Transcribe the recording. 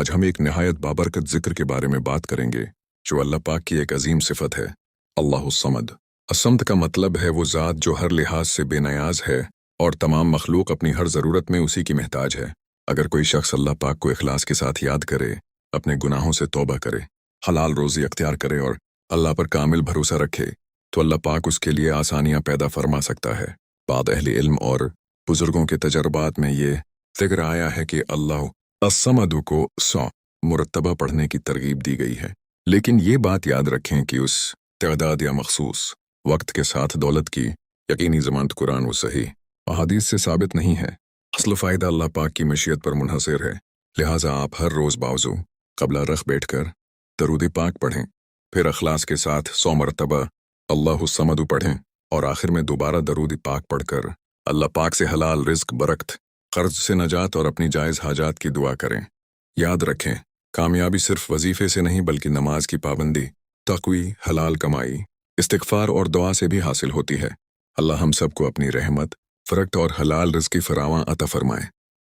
آج ہم ایک نہایت بابرکت ذکر کے بارے میں بات کریں گے جو اللہ پاک کی ایک عظیم صفت ہے، اللہ الصمد۔ الصمد کا مطلب ہے وہ ذات جو ہر لحاظ سے بے نیاز ہے اور تمام مخلوق اپنی ہر ضرورت میں اسی کی محتاج ہے۔ اگر کوئی شخص اللہ پاک کو اخلاص کے ساتھ یاد کرے، اپنے گناہوں سے توبہ کرے، حلال روزی اختیار کرے اور اللہ پر کامل بھروسہ رکھے تو اللہ پاک اس کے لیے آسانیاں پیدا فرما سکتا ہے۔ بعض اہل علم اور بزرگوں کے تجربات میں یہ ذکر آیا ہے کہ اللہ الصمد کو 100 مرتبہ پڑھنے کی ترغیب دی گئی ہے، لیکن یہ بات یاد رکھیں کہ اس تعداد یا مخصوص وقت کے ساتھ دولت کی یقینی ضمانت قرآن و صحیح احادیث سے ثابت نہیں ہے۔ اصل فائدہ اللہ پاک کی مشیت پر منحصر ہے، لہٰذا آپ ہر روز باوضو قبل رخ بیٹھ کر درود پاک پڑھیں، پھر اخلاص کے ساتھ 100 مرتبہ اللہ الصمد پڑھیں اور آخر میں دوبارہ درود پاک پڑھ کر اللہ پاک سے حلال رزق، برکت، قرض سے نجات اور اپنی جائز حاجات کی دعا کریں۔ یاد رکھیں، کامیابی صرف وظیفے سے نہیں بلکہ نماز کی پابندی، تقوی، حلال کمائی، استغفار اور دعا سے بھی حاصل ہوتی ہے۔ اللہ ہم سب کو اپنی رحمت، فرقت اور حلال رزق کی فراواں عطا فرمائے۔